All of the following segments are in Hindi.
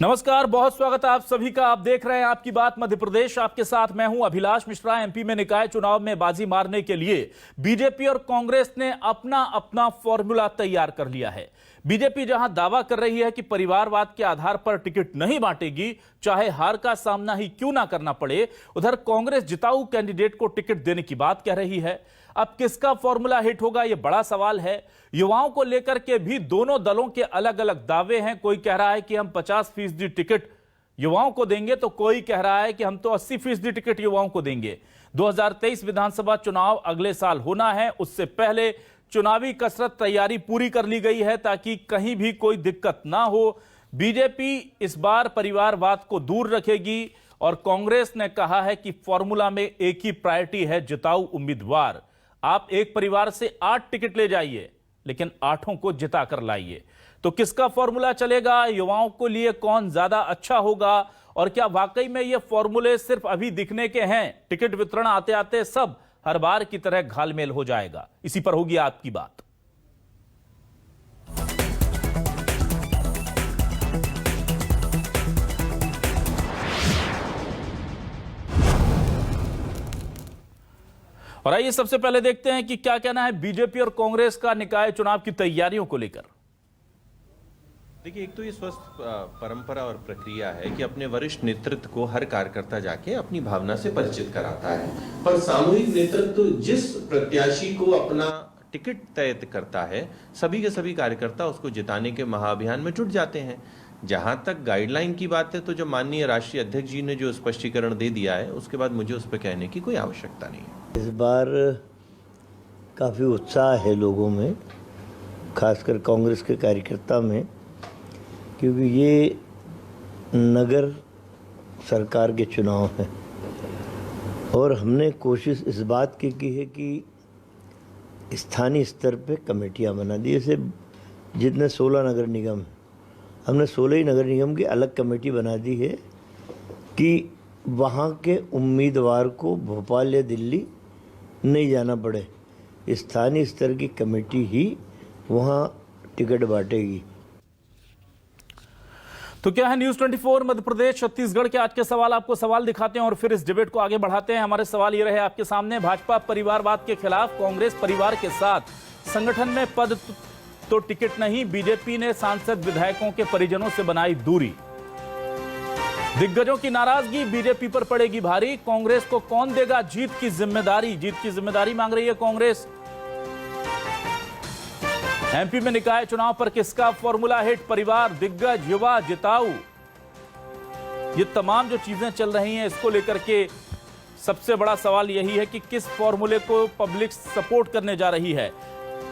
नमस्कार, बहुत स्वागत है आप सभी का। आप देख रहे हैं आपकी बात मध्य प्रदेश। आपके साथ मैं हूं अभिलाष मिश्रा। एमपी में निकाय चुनाव में बाजी मारने के लिए बीजेपी और कांग्रेस ने अपना अपना फॉर्मूला तैयार कर लिया है। बीजेपी जहां दावा कर रही है कि परिवारवाद के आधार पर टिकट नहीं बांटेगी, चाहे हार का सामना ही क्यों ना करना पड़े, उधर कांग्रेस जिताऊ कैंडिडेट को टिकट देने की बात कह रही है। अब किसका फॉर्मूला हिट होगा, यह बड़ा सवाल है। युवाओं को लेकर के भी दोनों दलों के अलग अलग दावे हैं। कोई कह रहा है कि हम 50% टिकट युवाओं को देंगे, तो कोई कह रहा है कि हम तो 80% टिकट युवाओं को देंगे। 2023 विधानसभा चुनाव अगले साल होना है, उससे पहले चुनावी कसरत तैयारी पूरी कर ली गई है ताकि कहीं भी कोई दिक्कत ना हो। बीजेपी इस बार परिवारवाद को दूर रखेगी और कांग्रेस ने कहा है कि फॉर्मूला में एक ही प्रायोरिटी है, जिताऊ उम्मीदवार। आप एक परिवार से 8 टिकट ले जाइए, लेकिन 8 को जिता कर लाइए। तो किसका फॉर्मूला चलेगा, युवाओं के लिए कौन ज्यादा अच्छा होगा, और क्या वाकई में ये फॉर्मूले सिर्फ अभी दिखने के हैं? टिकट वितरण आते आते सब हर बार की तरह घालमेल हो जाएगा? इसी पर होगी आपकी बात। और आइए सबसे पहले देखते हैं कि क्या कहना है बीजेपी और कांग्रेस का निकाय चुनाव की तैयारियों को लेकर। देखिए, एक तो ये स्वस्थ परंपरा और प्रक्रिया है कि अपने वरिष्ठ नेतृत्व को हर कार्यकर्ता जाके अपनी भावना से परिचित कराता है, पर सामूहिक नेतृत्व जिस प्रत्याशी को अपना टिकट तय करता है, सभी के सभी कार्यकर्ता उसको जिताने के महाअभियान में जुट जाते हैं। जहां तक गाइडलाइन की बात है, तो जो माननीय राष्ट्रीय अध्यक्ष जी ने जो स्पष्टीकरण दे दिया है, उसके बाद मुझे उस पर कहने की कोई आवश्यकता नहीं है। इस बार काफ़ी उत्साह है लोगों में, खासकर कांग्रेस के कार्यकर्ता में, क्योंकि ये नगर सरकार के चुनाव हैं और हमने कोशिश इस बात की है कि स्थानीय स्तर पे कमेटियां बना दी। जैसे जितने 16 नगर निगम, हमने 16 ही नगर निगम की अलग कमेटी बना दी है कि वहाँ के उम्मीदवार को भोपाल या दिल्ली नहीं जाना पड़े। स्थानीय स्तर की कमेटी ही वहाँ टिकट बांटेगी। तो क्या है न्यूज़ 24 मध्य प्रदेश छत्तीसगढ़ के आज के सवाल, आपको सवाल दिखाते हैं और फिर इस डिबेट को आगे बढ़ाते हैं। हमारे सवाल ये रहे आपके सामने। भाजपा परिवारवाद के खिलाफ, कांग्रेस परिवार के साथ, संगठन में पद तो टिकट नहीं, बीजेपी ने सांसद विधायकों के परिजनों से बनाई दूरी। दिग्गजों की नाराजगी बीजेपी पर पड़ेगी भारी, कांग्रेस को कौन देगा जीत की जिम्मेदारी? जीत की जिम्मेदारी मांग रही है कांग्रेस। एमपी में निकाय चुनाव पर किसका फॉर्मूला हिट, परिवार, दिग्गज, युवा, जिताऊ? ये तमाम जो चीजें चल रही हैं, इसको लेकर के सबसे बड़ा सवाल यही है कि किस फॉर्मूले को पब्लिक सपोर्ट करने जा रही है।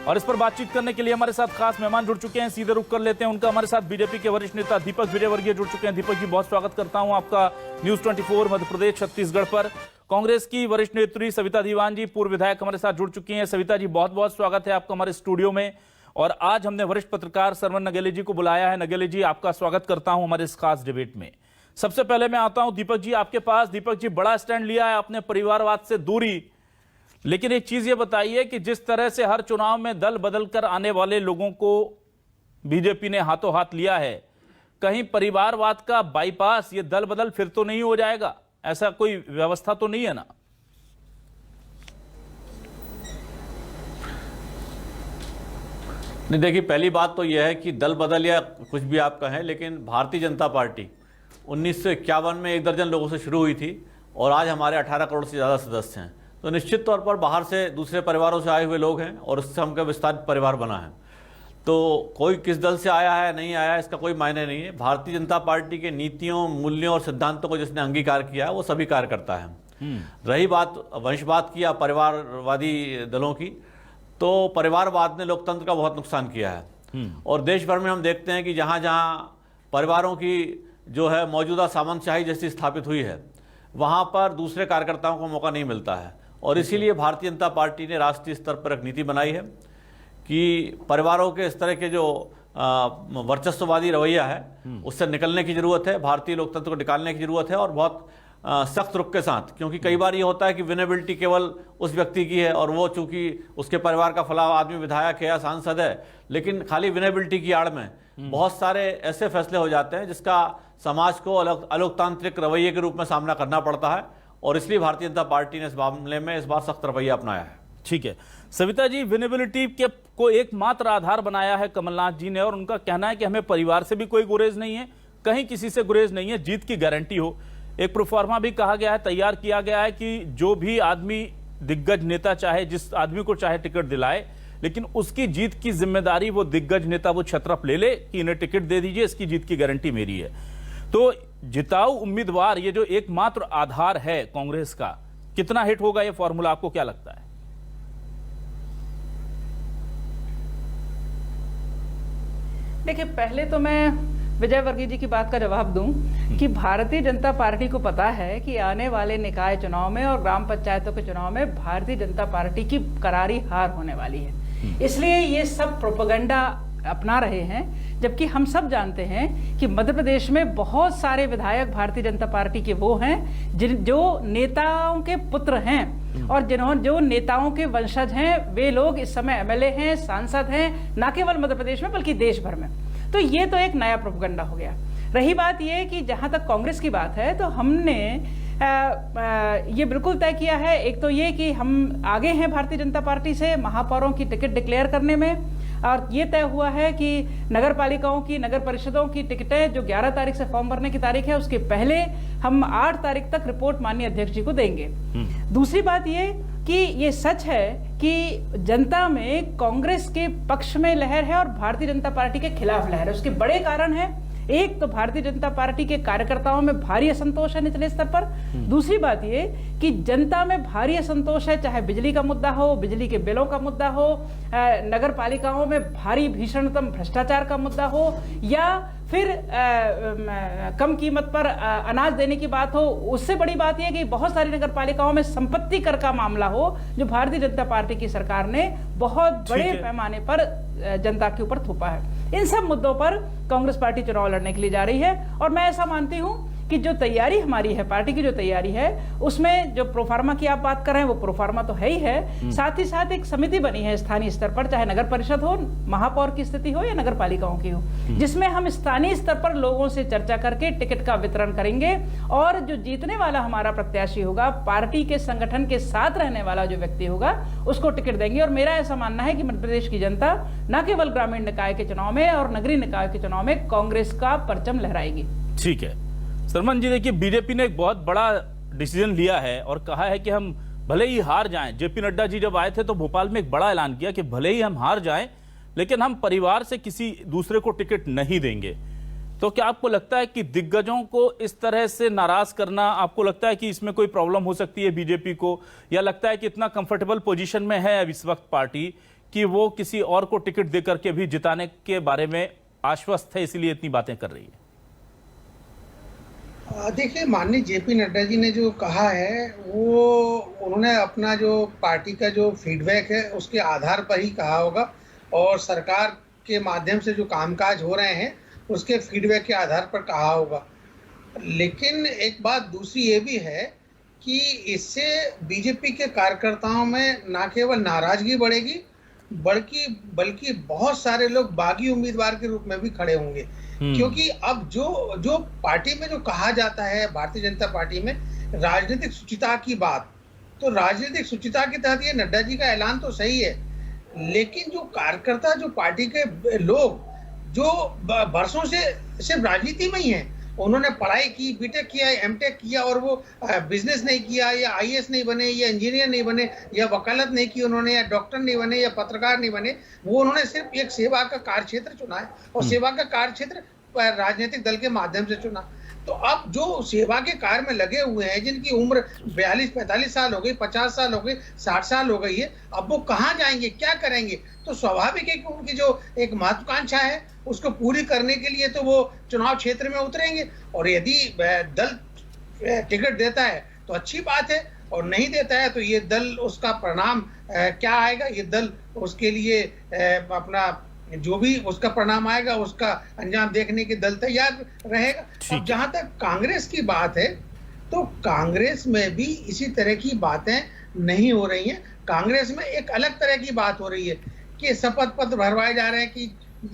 और इस पर बातचीत करने के लिए हमारे साथ खास मेहमान जुड़ चुके हैं, सीधे रुख कर लेते हैं उनका। हमारे साथ बीजेपी के वरिष्ठ नेता दीपक विजयवर्गीय जुड़ चुके हैं। दीपक जी, बहुत स्वागत करता हूं आपका न्यूज़ 24 मध्य प्रदेश छत्तीसगढ़ पर। कांग्रेस की वरिष्ठ नेत्री सविता दीवान जी, पूर्व विधायक, हमारे साथ जुड़ चुकी हैं। सविता जी, बहुत बहुत स्वागत है आपका हमारे स्टूडियो में। और आज हमने वरिष्ठ पत्रकार सरवन नगेले जी को बुलाया है। नगेले जी, आपका स्वागत करता हूं हमारे इस खास डिबेट में। सबसे पहले मैं आता हूं दीपक जी आपके पास। दीपक जी, बड़ा स्टैंड लिया है आपने परिवारवाद से दूरी, लेकिन एक चीज ये बताइए कि जिस तरह से हर चुनाव में दल बदल कर आने वाले लोगों को बीजेपी ने हाथों हाथ लिया है, कहीं परिवारवाद का बाईपास, ये दल बदल फिर तो नहीं हो जाएगा? ऐसा कोई व्यवस्था तो नहीं है ना? नहीं, देखिए, पहली बात तो यह है कि दल बदल या कुछ भी आप कहें, लेकिन भारतीय जनता पार्टी 1951 में 1 दर्जन लोगों से शुरू हुई थी और आज हमारे 18 करोड़ से ज़्यादा सदस्य हैं। तो निश्चित तौर पर बाहर से, दूसरे परिवारों से आए हुए लोग हैं और उससे हमका विस्तारित परिवार बना है। तो कोई किस दल से आया है, नहीं आया, इसका कोई मायने नहीं है। भारतीय जनता पार्टी के नीतियों, मूल्यों और सिद्धांतों को जिसने अंगीकार किया है, वो सभी कार्य करता है। रही बात वंशवाद की या परिवारवादी दलों की, तो परिवारवाद ने लोकतंत्र का बहुत नुकसान किया है। और देश भर में हम देखते हैं कि जहाँ जहाँ परिवारों की जो है मौजूदा सामंतशाही जैसी स्थापित हुई है, वहाँ पर दूसरे कार्यकर्ताओं को मौका नहीं मिलता है। और इसीलिए भारतीय जनता पार्टी ने राष्ट्रीय स्तर पर एक नीति बनाई है कि परिवारों के इस तरह के जो वर्चस्ववादी रवैया है, उससे निकलने की जरूरत है, भारतीय लोकतंत्र को निकालने की जरूरत है, और बहुत सख्त रुख के साथ। क्योंकि कई बार ये होता है कि विनेबिलिटी केवल उस व्यक्ति की है और वो चूंकि उसके परिवार का फला आदमी विधायक है या सांसद है, लेकिन खाली विनेबिलिटी की आड़ में बहुत सारे ऐसे फैसले हो जाते हैं जिसका समाज को अलोकतांत्रिक रवैये के रूप में सामना करना पड़ता है, और इसलिए भारतीय जनता पार्टी ने इस मामले में इस बार सख्त रवैया अपनाया है। ठीक है सविता जी, विनेबिलिटी के को एकमात्र आधार बनाया है कमलनाथ जी ने, और उनका कहना है कि हमें परिवार से भी कोई गुरेज नहीं है, कहीं किसी से गुरेज नहीं है, जीत की गारंटी हो। एक प्रोफार्मा भी कहा गया है, तैयार किया गया है कि जो भी आदमी दिग्गज नेता चाहे, जिस आदमी को चाहे टिकट दिलाए, लेकिन उसकी जीत की जिम्मेदारी वो दिग्गज नेता वो छत्रप ले ले कि इन्हें टिकट दे दीजिए, इसकी जीत की गारंटी मेरी है। तो जिताऊ उम्मीदवार ये जो एकमात्र आधार है कांग्रेस का, कितना हिट होगा ये फॉर्मूला, आपको क्या लगता है? देखिए, पहले तो मैं विजय वर्गीय जी की बात का जवाब दूं कि भारतीय जनता पार्टी को पता है कि आने वाले निकाय चुनाव में और ग्राम पंचायतों के चुनाव में भारतीय जनता पार्टी की करारी हार होने वाली है, इसलिए ये सब प्रोपेगेंडा अपना रहे हैं। जबकि हम सब जानते हैं कि मध्य प्रदेश में बहुत सारे विधायक भारतीय जनता पार्टी के वो हैं जो नेताओं के पुत्र हैं, और जो नेताओं के वंशज हैं, वे लोग इस समय एमएलए हैं, सांसद हैं, न केवल मध्य प्रदेश में बल्कि देश भर में। तो ये तो एक नया प्रोपेगेंडा हो गया। रही बात ये कि जहां तक कांग्रेस की बात है, तो हमने ये बिल्कुल तय किया है, एक तो ये कि हम आगे हैं भारतीय जनता पार्टी से महापौरों की टिकट डिक्लेयर करने में, और ये तय हुआ है कि नगर पालिकाओं की, नगर परिषदों की टिकटें जो 11 तारीख से फॉर्म भरने की तारीख है, उसके पहले हम 8 तारीख तक रिपोर्ट माननीय अध्यक्ष जी को देंगे। दूसरी बात ये कि ये सच है कि जनता में कांग्रेस के पक्ष में लहर है और भारतीय जनता पार्टी के खिलाफ लहर है। उसके बड़े कारण है, एक तो भारतीय जनता पार्टी के कार्यकर्ताओं में भारी असंतोष है निचले स्तर पर। दूसरी बात ये कि जनता में भारी असंतोष है, चाहे बिजली का मुद्दा हो, बिजली के बिलों का मुद्दा हो, नगर पालिकाओं में भारी भीषणतम भ्रष्टाचार का मुद्दा हो, या फिर कम कीमत पर अनाज देने की बात हो। उससे बड़ी बात यह कि बहुत सारी नगर पालिकाओं में संपत्ति कर का मामला हो, जो भारतीय जनता पार्टी की सरकार ने बहुत बड़े पैमाने पर जनता के ऊपर थोपा है। इन सब मुद्दों पर कांग्रेस पार्टी चुनाव लड़ने के लिए जा रही है, और मैं ऐसा मानती हूं कि जो तैयारी हमारी है, पार्टी की जो तैयारी है, उसमें जो प्रोफार्मा की आप बात कर रहे हैं वो प्रोफार्मा तो है ही है, साथ ही साथ एक समिति बनी है स्थानीय स्तर पर, चाहे नगर परिषद हो, महापौर की स्थिति हो या नगर पालिकाओं की हो, जिसमें हम स्थानीय स्तर पर लोगों से चर्चा करके टिकट का वितरण करेंगे, और जो जीतने वाला हमारा प्रत्याशी होगा, पार्टी के संगठन के साथ रहने वाला जो व्यक्ति होगा, उसको टिकट देंगे। और मेरा ऐसा मानना है कि मध्य प्रदेश की जनता न केवल ग्रामीण निकाय के चुनाव में और नगरीय निकाय के चुनाव में कांग्रेस का परचम लहराएगी। ठीक है सरमन जी, देखिए बीजेपी ने एक बहुत बड़ा डिसीजन लिया है और कहा है कि हम भले ही हार जाएं। जेपी नड्डा जी जब आए थे तो भोपाल में एक बड़ा ऐलान किया कि भले ही हम हार जाएं, लेकिन हम परिवार से किसी दूसरे को टिकट नहीं देंगे। तो क्या आपको लगता है कि दिग्गजों को इस तरह से नाराज करना, आपको लगता है कि इसमें कोई प्रॉब्लम हो सकती है बीजेपी को, या लगता है कि इतना कंफर्टेबल पोजीशन में है अब इस वक्त पार्टी कि वो किसी और को टिकट देकर के भी जिताने के बारे में आश्वस्त है, इसलिए इतनी बातें कर रही है? देखिए, माननीय जेपी नड्डा जी ने जो कहा है वो उन्होंने अपना जो पार्टी का जो फीडबैक है उसके आधार पर ही कहा होगा, और सरकार के माध्यम से जो कामकाज हो रहे हैं उसके फीडबैक के आधार पर कहा होगा। लेकिन एक बात दूसरी ये भी है कि इससे बीजेपी के कार्यकर्ताओं में न केवल नाराजगी बढ़ेगी, बल्कि बहुत सारे लोग बागी उम्मीदवार के रूप में भी खड़े होंगे। क्योंकि अब जो पार्टी में जो कहा जाता है, भारतीय जनता पार्टी में राजनीतिक शुचिता की बात, तो राजनीतिक शुचिता के तहत ये नड्डा जी का ऐलान तो सही है, लेकिन जो कार्यकर्ता, जो पार्टी के लोग जो बरसों से सिर्फ राजनीति में ही हैं, उन्होंने पढ़ाई की, बीटेक किया, एमटेक किया, और वो बिजनेस नहीं किया, या आईएएस नहीं बने, या इंजीनियर नहीं बने, या वकालत नहीं की उन्होंने, या डॉक्टर नहीं बने, या पत्रकार नहीं बने, वो उन्होंने सिर्फ एक सेवा का कार्यक्षेत्र चुना है, और सेवा का कार्यक्षेत्र राजनीतिक दल के माध्यम से चुना। तो अब जो सेवा के कार्य में लगे हुए हैं, जिनकी उम्र 42-45 साल हो गई, 50 साल हो गई, 60 साल हो गई है, अब वो कहाँ जाएंगे, क्या करेंगे? तो स्वाभाविक है कि उनकी जो एक महत्वाकांक्षा है उसको पूरी करने के लिए तो वो चुनाव क्षेत्र में उतरेंगे, और यदि दल टिकट देता है तो अच्छी बात है, और नहीं देता है तो ये दल, उसका परिणाम क्या आएगा, ये दल उसके लिए अपना जो भी उसका परिणाम आएगा उसका अंजाम देखने के दल तैयार रहेगा। अब जहां तक कांग्रेस की बात है, तो कांग्रेस में भी इसी तरह की बातें नहीं हो रही हैं। कांग्रेस में एक अलग तरह की बात हो रही है कि शपथ पत्र भरवाए जा रहे हैं कि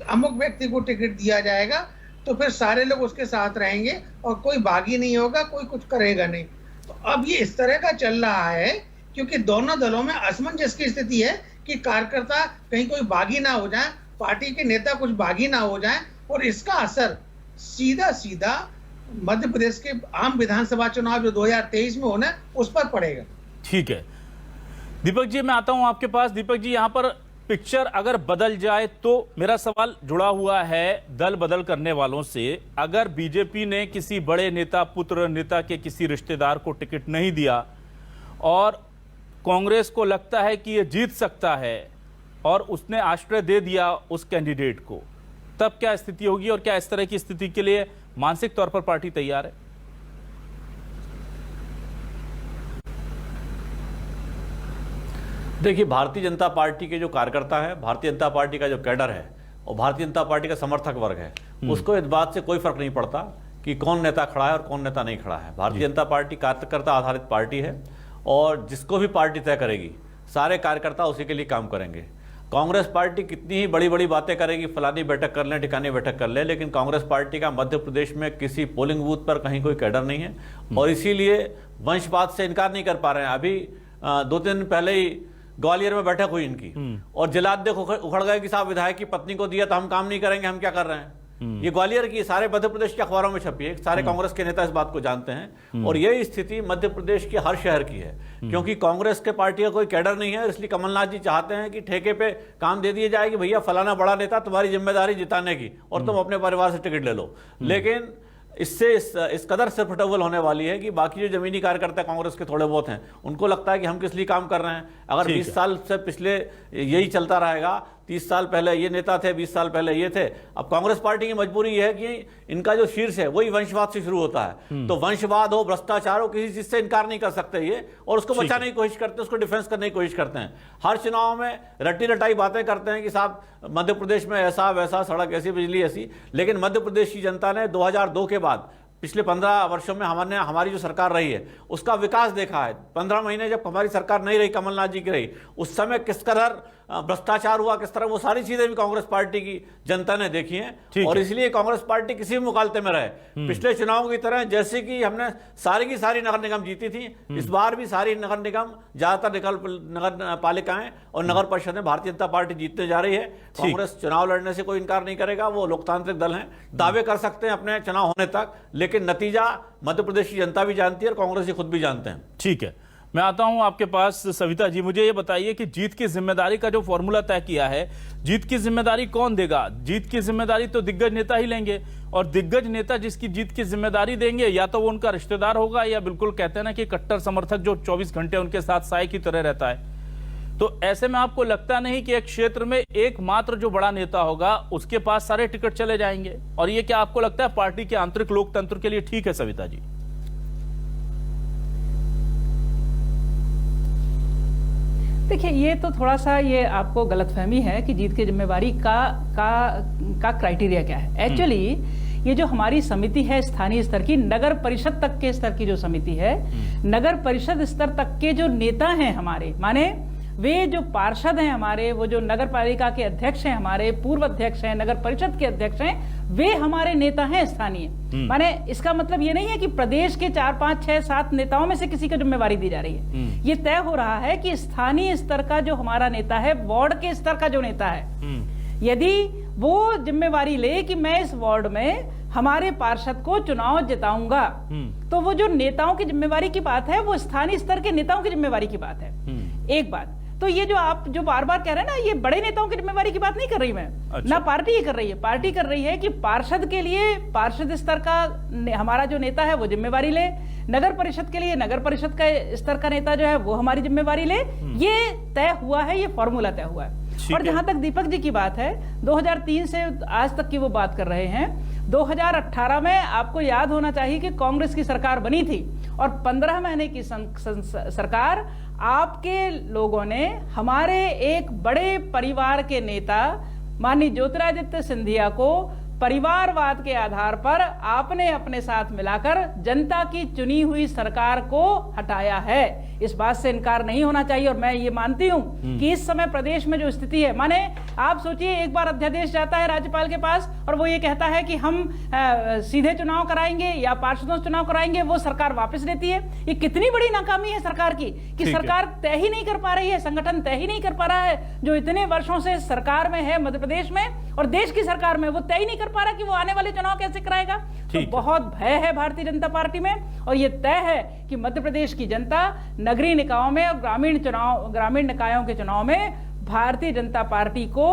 अमुक व्यक्ति को टिकट दिया जाएगा तो फिर सारे लोग उसके साथ रहेंगे और कोई बागी नहीं होगा, कोई कुछ करेगा नहीं। तो अब ये इस तरह का चल रहा है क्योंकि दोनों दलों में असमंजस की स्थिति है कि कार्यकर्ता कहीं कोई बागी ना हो जाए, पार्टी के नेता कुछ बागी ना हो जाए, और इसका असर सीधा सीधा मध्य प्रदेश के आम विधानसभा चुनाव जो 2023 में होना है उस पर पड़ेगा। ठीक है दीपक जी, मैं आता हूं आपके पास। दीपक जी, यहां पर पिक्चर अगर बदल जाए तो मेरा सवाल जुड़ा हुआ है दल बदल करने वालों से। अगर बीजेपी ने किसी बड़े नेता, पुत्र नेता के किसी रिश्तेदार को टिकट नहीं दिया और कांग्रेस को लगता है कि यह जीत सकता है और उसने आश्रय दे दिया उस कैंडिडेट को, तब क्या स्थिति होगी और क्या इस तरह की स्थिति के लिए मानसिक तौर पर पार्टी तैयार है? देखिए, भारतीय जनता पार्टी के जो कार्यकर्ता है, भारतीय जनता पार्टी का जो कैडर है और भारतीय जनता पार्टी का समर्थक वर्ग है, उसको इस बात से कोई फर्क नहीं पड़ता कि कौन नेता खड़ा है और कौन नेता नहीं खड़ा है। भारतीय जनता पार्टी कार्यकर्ता आधारित पार्टी है और जिसको भी पार्टी तय करेगी सारे कार्यकर्ता उसी के लिए काम करेंगे। कांग्रेस पार्टी कितनी ही बड़ी बड़ी बातें करेगी, फलानी बैठक कर लें, ठिकानी बैठक कर लें, लेकिन कांग्रेस पार्टी का मध्य प्रदेश में किसी पोलिंग बूथ पर कहीं कोई कैडर नहीं है और इसीलिए वंशवाद से इनकार नहीं कर पा रहे हैं। अभी 2-3 दिन पहले ही ग्वालियर में बैठक हुई इनकी और जिलाध्यक्ष उखड़ गए कि साहब विधायक की पत्नी को दिया तो हम काम नहीं करेंगे, हम क्या कर रहे हैं। ये ग्वालियर की सारे मध्य प्रदेश के अखबारों में छपी है, सारे कांग्रेस के नेता इस बात को जानते हैं और यही स्थिति मध्य प्रदेश के हर शहर की है क्योंकि कांग्रेस के पार्टी का कोई कैडर नहीं है। इसलिए कमलनाथ जी चाहते हैं कि ठेके पे काम दे दिए जाए कि भैया फलाना बड़ा नेता, तुम्हारी जिम्मेदारी जिताने की और तुम अपने परिवार से टिकट ले लो। लेकिन इससे इस कदर सिरफटौल होने वाली है कि बाकी जो जमीनी कार्यकर्ता कांग्रेस के थोड़े बहुत हैं उनको लगता है कि हम किस लिए काम कर रहे हैं। अगर 20 साल से पिछले यही चलता रहेगा, 30 साल पहले ये नेता थे, 20 साल पहले ये थे। अब कांग्रेस पार्टी की मजबूरी यह है कि इनका जो शीर्ष है वही वंशवाद से शुरू होता है, तो वंशवाद हो, भ्रष्टाचार हो, किसी चीज से इनकार नहीं कर सकते ये और उसको बचाने की कोशिश करते हैं, उसको डिफेंस करने की कोशिश करते हैं। हर चुनाव में रट्टी रटाई बातें करते हैं कि साहब मध्य प्रदेश में ऐसा वैसा, सड़क ऐसी, बिजली ऐसी, लेकिन मध्य प्रदेश की जनता ने 2002 के बाद पिछले 15 वर्षों में हमारी जो सरकार रही है उसका विकास देखा है। 15 महीने जब हमारी सरकार नहीं रही, कमलनाथ जी की रही, उस समय किस कदर भ्रष्टाचार हुआ, किस तरह, वो सारी चीजें भी कांग्रेस पार्टी की जनता ने देखी हैं और इसलिए कांग्रेस पार्टी किसी भी मुकालते में रहे। पिछले चुनाव की तरह जैसे कि हमने सारी की सारी नगर निगम जीती थी, इस बार भी सारी नगर निगम, ज्यादातर नगर पालिकाएं और नगर परिषदें भारतीय जनता पार्टी जीतने जा रही है। कांग्रेस चुनाव लड़ने से कोई इनकार नहीं करेगा, वो लोकतांत्रिक दल है, दावे कर सकते हैं अपने चुनाव होने तक, लेकिन नतीजा मध्य प्रदेश की जनता भी जानती है और कांग्रेस जी खुद भी जानते हैं। ठीक है, मैं आता हूं आपके पास। सविता जी, मुझे ये बताइए कि जीत की जिम्मेदारी का जो फॉर्मूला तय किया है, जीत की जिम्मेदारी कौन देगा? जीत की जिम्मेदारी तो दिग्गज नेता ही लेंगे और दिग्गज नेता जिसकी जीत की जिम्मेदारी देंगे या तो वो उनका रिश्तेदार होगा या बिल्कुल कहते हैं ना कि कट्टर समर्थक जो 24 घंटे उनके साथ साय की तरह रहता है। तो ऐसे में आपको लगता नहीं कि एक क्षेत्र में एकमात्र जो बड़ा नेता होगा उसके पास सारे टिकट चले जाएंगे? और ये क्या आपको लगता है पार्टी के आंतरिक लोकतंत्र के लिए ठीक है सविता जी? देखिए, ये तो थोड़ा सा ये आपको गलतफहमी है कि जीत की जिम्मेवारी का क्राइटेरिया क्या है। एक्चुअली ये जो हमारी समिति है स्थानीय स्तर की, नगर परिषद तक के स्तर की जो समिति है, नगर परिषद स्तर तक के जो नेता हैं हमारे, माने वे जो पार्षद हैं हमारे, वो जो नगर पालिका के अध्यक्ष हैं हमारे, पूर्व अध्यक्ष हैं, नगर परिषद के अध्यक्ष हैं, वे हमारे नेता हैं स्थानीय। माने इसका मतलब ये नहीं है कि प्रदेश के 4, 5, 6, 7 नेताओं में से किसी को जिम्मेवारी दी जा रही है। ये तय हो रहा है कि स्थानीय स्तर का जो हमारा नेता है, वार्ड के स्तर का जो नेता है, यदि वो जिम्मेवारी ले कि मैं इस वार्ड में हमारे पार्षद को चुनाव जिताऊंगा, तो वो जो नेताओं की जिम्मेवारी की बात है वो स्थानीय स्तर के नेताओं की जिम्मेवारी की बात है। एक बात तो ये जो आप जो बार बार कह रहे हैं ना, ये बड़े नेताओं की जिम्मेवारी की बात नहीं कर रही मैं। अच्छा। ना पार्टी ये कर रही है, पार्टी कर रही है कि पार्षद के लिए पार्षद स्तर का हमारा जो नेता है वो जिम्मेवारी ले, नगर परिषद के लिए नगर परिषद का स्तर का नेता जो है वो हमारी जिम्मेवारी ले। ये तय हुआ है, ये फॉर्मूला तय हुआ है। और जहां तक दीपक जी की बात है, 2003 से आज तक की वो बात कर रहे हैं, 2018 में आपको याद होना चाहिए कि कांग्रेस की सरकार बनी थी और 15 महीने की सरकार आपके लोगों ने हमारे एक बड़े परिवार के नेता माननीय ज्योतिरादित्य सिंधिया को परिवारवाद के आधार पर आपने अपने साथ मिलाकर जनता की चुनी हुई सरकार को हटाया है। इस बात से इनकार नहीं होना चाहिए। और मैं ये मानती हूं कि इस समय प्रदेश में जो स्थिति है, माने आप सोचिए एक बार अध्यादेश जाता है राज्यपाल के पास और वो ये कहता है कि हम सीधे चुनाव कराएंगे या पार्षदों से चुनाव कराएंगे, वो सरकार वापस लेती है। ये कितनी बड़ी नाकामी है सरकार की कि सरकार तय ही नहीं कर पा रही है, संगठन तय ही नहीं कर पा रहा है जो इतने वर्षों से सरकार में है मध्य प्रदेश में और देश की सरकार में, वो तय ही नहीं कर पा रहा कि वो आने वाले चुनाव कैसे कराएगा। तो बहुत भय है भारतीय जनता पार्टी में और ये तय है कि मध्य प्रदेश की जनता नगरीय निकायों में और ग्रामीण निकायों के चुनाव में भारतीय जनता पार्टी को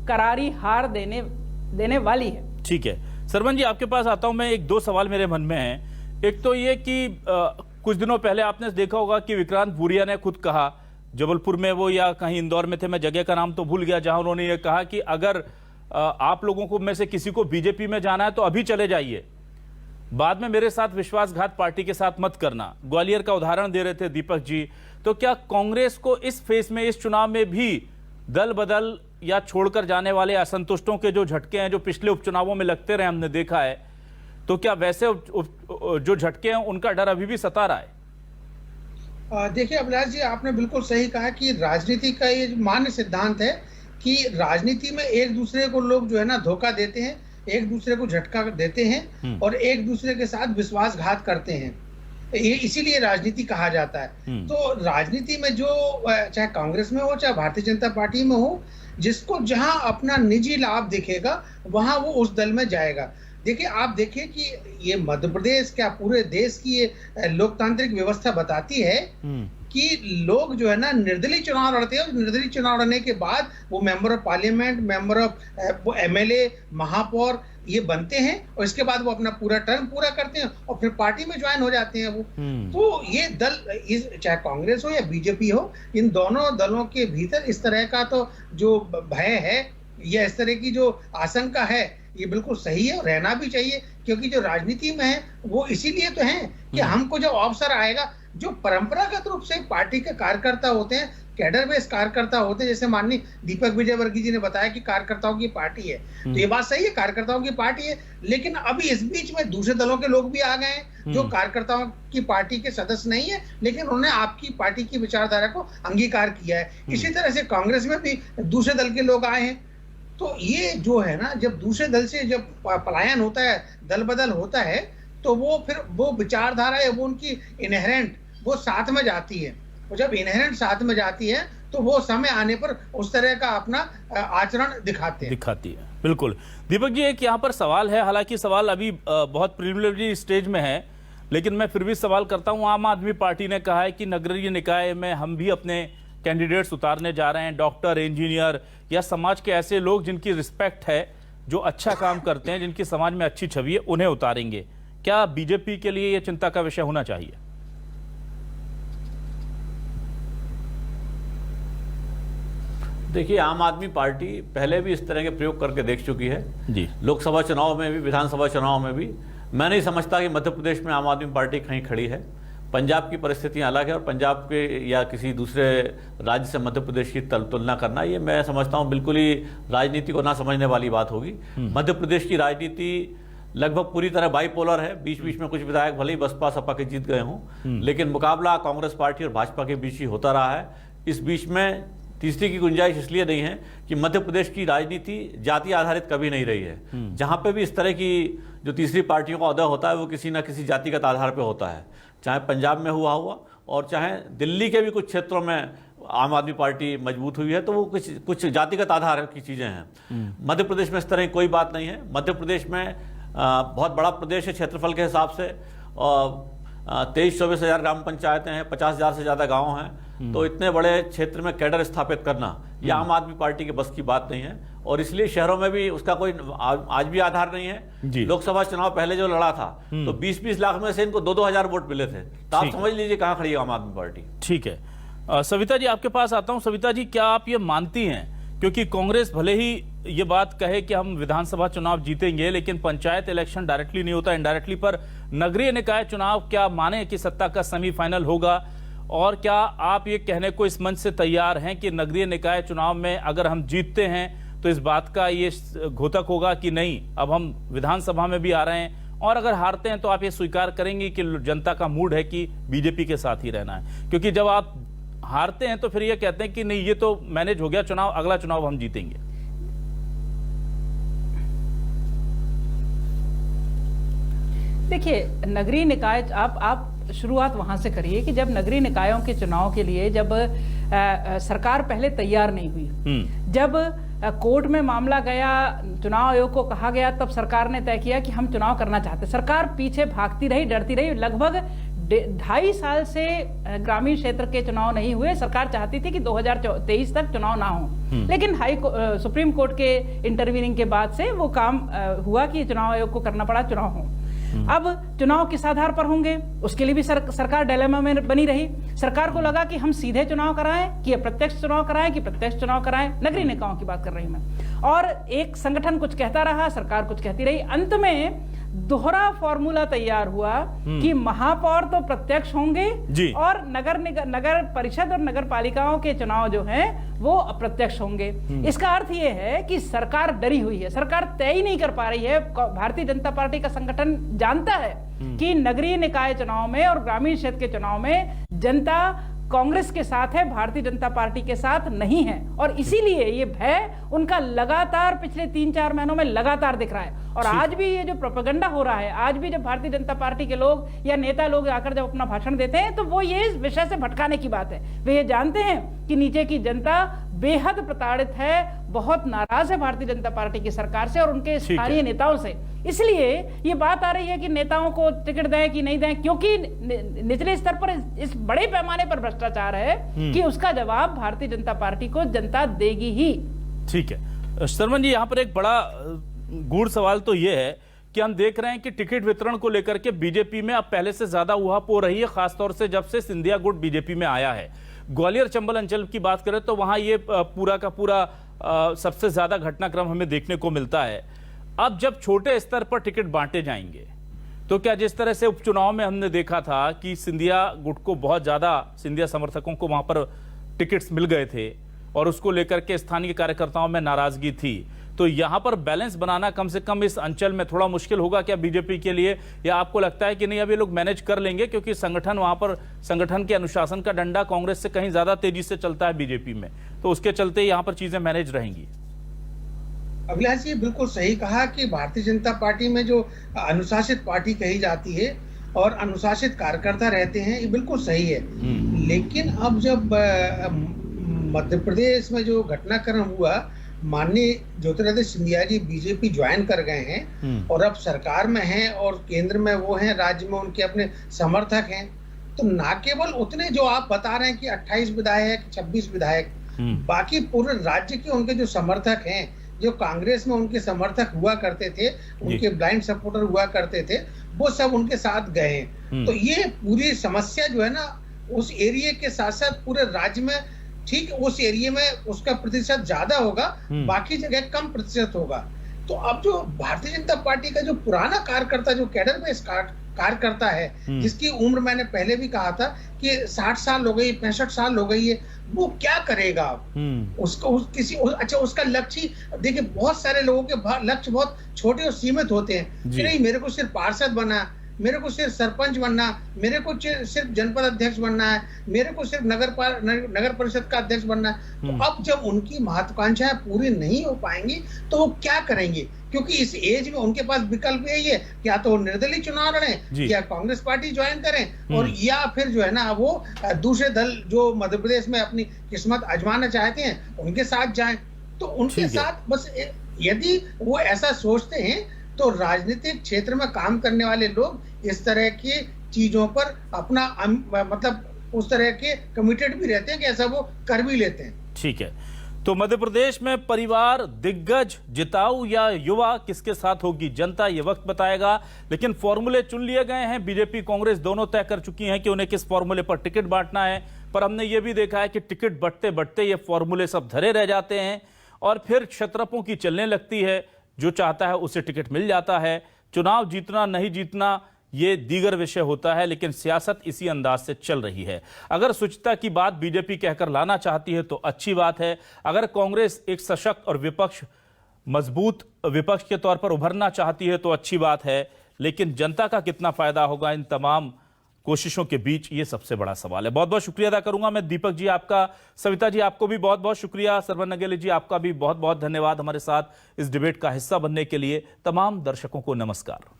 करारी हार देने वाली है। ठीक है सरवन जी, आपके पास आता हूं मैं। एक दो सवाल मेरे मन में है। एक तो ये कि कुछ दिनों पहले आपने देखा होगा कि विक्रांत भूरिया ने खुद कहा, जबलपुर में वो या कहीं इंदौर में थे, मैं जगह का नाम तो भूल गया, जहां उन्होंने ये कहा कि अगर आप लोगों को में से किसी को बीजेपी में जाना है तो अभी चले जाइए, बाद में मेरे साथ विश्वासघात पार्टी के साथ मत करना। ग्वालियर का उदाहरण दे रहे थे दीपक जी। तो क्या कांग्रेस को इस फेज में, इस चुनाव में भी दल बदल या छोड़कर जाने वाले असंतुष्टों के जो झटके हैं, जो पिछले उपचुनावों में लगते रहे, हमने देखा है, तो क्या वैसे जो झटके हैं उनका डर अभी भी सता रहा है? देखिए अभिलाष जी, आपने बिल्कुल सही कहा कि राजनीति का ये मान्य सिद्धांत है कि राजनीति में एक दूसरे को लोग जो है ना धोखा देते हैं, एक दूसरे को झटका देते हैं और एक दूसरे के साथ विश्वासघात करते हैं। ये इसीलिए राजनीति कहा जाता है। तो राजनीति में जो चाहे कांग्रेस में हो चाहे भारतीय जनता पार्टी में हो, जिसको जहां अपना निजी लाभ दिखेगा वहां वो उस दल में जाएगा। देखिए आप देखिए कि ये मध्य प्रदेश क्या पूरे देश की ये लोकतांत्रिक व्यवस्था बताती है कि लोग जो है ना निर्दलीय चुनाव लड़ते हैं। निर्दलीय चुनाव लड़ने के बाद वो member of parliament, member of वो एमएलए, महापौर ये बनते हैं और इसके बाद वो अपना पूरा टर्म पूरा करते हैं और फिर पार्टी में ज्वाइन हो जाते हैं वो। तो ये दल, चाहे कांग्रेस हो या बीजेपी हो, इन दोनों दलों के भीतर इस तरह का तो जो भय है या इस तरह की जो आशंका है, ये बिल्कुल सही है और रहना भी चाहिए। क्योंकि जो राजनीति में है वो इसीलिए तो है कि हमको जब अवसर आएगा, जो परंपरागत रूप से पार्टी के कार्यकर्ता होते हैं, कैडर बेस कार्यकर्ता होते हैं, जैसे माननीय दीपक विजयवर्गीय जी ने बताया कि कार्यकर्ताओं की पार्टी है, तो ये बात सही है, कार्यकर्ताओं की पार्टी है। लेकिन अभी इस बीच में दूसरे दलों के लोग भी आ गए हैं जो कार्यकर्ताओं की पार्टी के सदस्य नहीं है, लेकिन उन्होंने आपकी पार्टी की विचारधारा को अंगीकार किया है। इसी तरह से कांग्रेस में भी दूसरे दल के लोग आए हैं। तो ये जो है ना, जब दूसरे दल से जब पलायन होता है, दल बदल होता है, तो वो फिर वो विचारधारा है वो उनकी इनहेरेंट वो साथ में जाती है। और जब इनहेरेंट साथ में जाती है तो वो समय आने पर उस तरह का अपना आचरण दिखाती है। बिल्कुल दीपक जी, एक यहाँ पर सवाल है, हालांकि सवाल अभी बहुत प्रिलिमिनरी स्टेज में है, लेकिन मैं फिर भी सवाल करता हूँ। आम आदमी पार्टी ने कहा है कि नगरीय निकाय में हम भी अपने कैंडिडेट्स उतारने जा रहे हैं, डॉक्टर, इंजीनियर या समाज के ऐसे लोग जिनकी रिस्पेक्ट है, जो अच्छा काम करते हैं, जिनकी समाज में अच्छी छवि है, उन्हें उतारेंगे। क्या बीजेपी के लिए यह चिंता का विषय होना चाहिए? देखिए, आम आदमी पार्टी पहले भी इस तरह के प्रयोग करके देख चुकी है जी। लोकसभा चुनाव में भी, विधानसभा चुनाव में भी। मैं नहीं समझता कि मध्य प्रदेश में आम आदमी पार्टी कहीं खड़ी है। पंजाब की परिस्थितियां अलग है और पंजाब के या किसी दूसरे राज्य से मध्य प्रदेश की तुलना करना, ये मैं समझता हूं बिल्कुल ही राजनीति को ना समझने वाली बात होगी। मध्य प्रदेश की राजनीति लगभग पूरी तरह बाइपोलर है। बीच बीच में कुछ विधायक भले ही बसपा सपा के जीत गए हों, लेकिन मुकाबला कांग्रेस पार्टी और भाजपा के बीच ही होता रहा है। इस बीच में तीसरी की गुंजाइश इसलिए नहीं है कि मध्य प्रदेश की राजनीति जाति आधारित कभी नहीं रही है। जहां पे भी इस तरह की जो तीसरी पार्टियों का उदय होता है वो किसी न किसी जातिगत आधार पे होता है, चाहे पंजाब में हुआ और चाहे दिल्ली के भी कुछ क्षेत्रों में आम आदमी पार्टी मजबूत हुई है, तो वो कुछ जातिगत आधार की चीज़ें हैं। मध्य प्रदेश में इस तरह की कोई बात नहीं है। मध्य प्रदेश में बहुत बड़ा प्रदेश है क्षेत्रफल के हिसाब से, 23-24 हज़ार ग्राम पंचायतें हैं, 50,000 से ज़्यादा गांव हैं। तो इतने बड़े क्षेत्र में कैडर स्थापित करना यह आम आदमी पार्टी के बस की बात नहीं है और इसलिए शहरों में भी उसका कोई आज भी आधार नहीं है। लोकसभा चुनाव पहले जो लड़ा था तो 20-20 लाख में से इनको 2-2 हज़ार वोट मिले थे। तो आप समझ लीजिए कहाँ खड़ी है आम आदमी पार्टी। ठीक है, सविता जी आपके पास आता हूँ। सविता जी, क्या आप ये मानती हैं, क्योंकि कांग्रेस भले ही ये बात कहे कि हम विधानसभा चुनाव जीतेंगे, लेकिन पंचायत इलेक्शन डायरेक्टली नहीं होता, इनडायरेक्टली, पर नगरीय निकाय चुनाव क्या माने कि सत्ता का सेमीफाइनल होगा? और क्या आप ये कहने को इस मंच से तैयार हैं कि नगरीय निकाय चुनाव में अगर हम जीतते हैं तो इस बात का ये घोतक होगा कि नहीं, अब हम विधानसभा में भी आ रहे हैं और अगर हारते हैं तो आप ये स्वीकार करेंगे कि जनता का मूड है कि बीजेपी के साथ ही रहना है? क्योंकि जब आप हारते हैं तो फिर ये कहते हैं कि नहीं, ये तो मैनेज हो गया चुनाव, अगला चुनाव हम जीतेंगे। देखिए, नगरीय निकाय, आप शुरुआत वहां से करिए कि जब नगरीय निकायों के चुनाव के लिए जब सरकार पहले तैयार नहीं हुई, जब कोर्ट में मामला गया, चुनाव आयोग को कहा गया, तब सरकार ने तय किया कि हम चुनाव करना चाहते। सरकार पीछे भागती रही, डरती रही। लगभग 2.5 साल से ग्रामीण क्षेत्र के चुनाव नहीं हुए। सरकार चाहती थी कि 2023 तक चुनाव ना हो, लेकिन सुप्रीम कोर्ट के इंटरवीनिंग के बाद से वो काम हुआ कि चुनाव आयोग को करना पड़ा, चुनाव हो। अब चुनाव किस आधार पर होंगे, उसके लिए भी सरकार डिलेमा में बनी रही। सरकार को लगा कि हम सीधे चुनाव कराएं कि अप्रत्यक्ष चुनाव कराएं कि प्रत्यक्ष चुनाव कराएं। नगरीय निकायों की बात कर रही हूं मैं। और एक संगठन कुछ कहता रहा, सरकार कुछ कहती रही। अंत में दोहरा फॉर्मूला तैयार हुआ कि महापौर तो प्रत्यक्ष होंगे और नगर परिषद और नगर पालिकाओं के चुनाव जो हैं वो अप्रत्यक्ष होंगे। इसका अर्थ ये है कि सरकार डरी हुई है, सरकार तय ही नहीं कर पा रही है। भारतीय जनता पार्टी का संगठन जानता है कि नगरीय निकाय चुनाव में और ग्रामीण क्षेत्र के चुनाव में जनता कांग्रेस के साथ है, भारतीय जनता पार्टी के साथ नहीं है। और इसीलिए ये भय उनका लगातार पिछले 3-4 महीनों में लगातार दिख रहा है। और आज भी ये जो प्रोपेगेंडा हो रहा है, आज भी जब भारतीय जनता पार्टी के लोग या नेता लोग आकर जब अपना भाषण देते हैं तो वो ये विषय से भटकाने की बात है। वे ये जानते हैं कि नीचे की जनता बेहद प्रताड़ित है, बहुत नाराज है भारतीय जनता पार्टी की सरकार से और उनके स्थानीय नेताओं से। इसलिए ये बात आ रही है कि नेताओं को टिकट दें कि नहीं दें, क्योंकि निचले स्तर पर इस बड़े पैमाने पर भ्रष्टाचार है कि उसका जवाब भारतीय जनता पार्टी को जनता देगी ही। ठीक है शर्मन जी, यहाँ पर एक बड़ा गूढ़ सवाल तो ये है कि हम देख रहे हैं कि टिकट वितरण को लेकर के बीजेपी में अब पहले से ज्यादा उहापोह रही है, खासतौर से जब से सिंधिया गुट बीजेपी में आया है। ग्वालियर चंबल अंचल की बात करें तो वहां ये पूरा का पूरा सबसे ज्यादा घटनाक्रम हमें देखने को मिलता है। अब जब छोटे स्तर पर टिकट बांटे जाएंगे तो क्या जिस तरह से उपचुनाव में हमने देखा था कि सिंधिया गुट को बहुत ज्यादा, सिंधिया समर्थकों को वहां पर टिकट्स मिल गए थे और उसको लेकर के स्थानीय कार्यकर्ताओं में नाराजगी थी, तो यहां पर बैलेंस बनाना कम से कम इस अंचल में थोड़ा मुश्किल होगा क्या बीजेपी के लिए, या आपको लगता है कि नहीं अब ये लोग मैनेज कर लेंगे, क्योंकि संगठन वहां पर, संगठन के अनुशासन का डंडा कांग्रेस से कहीं ज्यादा तेजी से चलता है बीजेपी में, तो उसके चलते यहां पर चीजें मैनेज रहेंगी? अभिलाष जी बिल्कुल सही कहा कि भारतीय जनता पार्टी में जो अनुशासित पार्टी कही जाती है और अनुशासित कार्यकर्ता रहते हैं, ये बिल्कुल सही है। लेकिन अब जब मध्य प्रदेश में जो घटनाक्रम हुआ, माननीय ज्योतिरादित्य सिंधिया जी बीजेपी ज्वाइन कर गए हैं और अब सरकार में हैं और केंद्र में वो हैं, राज्य में उनके अपने समर्थक हैं, तो ना केवल उतने जो आप बता रहे हैं कि 28 विधायक, 26 विधायक, बाकी पूरे राज्य के उनके जो समर्थक हैं, जो कांग्रेस में उनके समर्थक हुआ करते थे, उनके ब्लाइंड सपोर्टर हुआ करते थे, वो सब उनके साथ गए हैं। तो ये पूरी समस्या जो है ना, उस एरिया के साथ साथ पूरे राज्य में, ठीक उस एरिया में उसका प्रतिशत ज्यादा होगा, बाकी जगह कम प्रतिशत होगा। तो अब जो भारतीय जनता पार्टी का जो पुराना कार्यकर्ता, जो कैडर में कार्यकर्ता है, जिसकी उम्र मैंने पहले भी कहा था कि 60 साल हो गई, 65 साल हो गई है, वो क्या करेगा अब? अच्छा उसका लक्ष्य, देखिए बहुत सारे लोगों के लक्ष्य बहुत छोटे और सीमित होते हैं कि नहीं मेरे को सिर्फ पार्षद बनना, मेरे को सिर्फ सरपंच बनना, मेरे को सिर्फ जनपद अध्यक्ष बनना है, मेरे को सिर्फ नगर परिषद का अध्यक्ष बनना है। तो अब जब उनकी महत्वाकांक्षाएं पूरी नहीं हो पाएंगी तो वो क्या करेंगे? क्योंकि इस एज में उनके पास विकल्प यही है, या तो निर्दलीय चुनाव लड़ें, या कांग्रेस पार्टी ज्वाइन करें, और या फिर जो है ना वो दूसरे दल जो मध्य प्रदेश में अपनी किस्मत आजमाना चाहते हैं उनके साथ जाएं। तो उनके साथ बस, यदि वो ऐसा सोचते हैं तो राजनीतिक क्षेत्र में काम करने वाले लोग इस तरह की चीजों पर अपना मतलब उस तरह के कमिटेड भी रहते हैं कि ऐसा वो कर भी लेते हैं। ठीक है, तो मध्य प्रदेश में परिवार दिग्गज जिताऊ या युवा किसके साथ होगी, जनता ये वक्त बताएगा। लेकिन फॉर्मूले चुन लिए गए हैं, बीजेपी कांग्रेस दोनों तय कर चुकी हैं कि उन्हें किस फॉर्मूले पर टिकट बांटना है। पर हमने ये भी देखा है कि टिकट बंटते बंटते ये फॉर्मूले सब धरे रह जाते हैं और फिर क्षत्रपों की चलने लगती है, जो चाहता है उसे टिकट मिल जाता है। चुनाव जीतना नहीं जीतना ये दीगर विषय होता है, लेकिन सियासत इसी अंदाज से चल रही है। अगर शुचिता की बात बीजेपी कहकर लाना चाहती है तो अच्छी बात है, अगर कांग्रेस एक सशक्त और मजबूत विपक्ष के तौर पर उभरना चाहती है तो अच्छी बात है, लेकिन जनता का कितना फायदा होगा इन तमाम कोशिशों के बीच, ये सबसे बड़ा सवाल है। बहुत बहुत शुक्रिया अदा करूंगा मैं दीपक जी आपका, सविता जी आपको भी बहुत बहुत शुक्रिया, सरवन नगेले जी आपका भी बहुत बहुत धन्यवाद हमारे साथ इस डिबेट का हिस्सा बनने के लिए। तमाम दर्शकों को नमस्कार।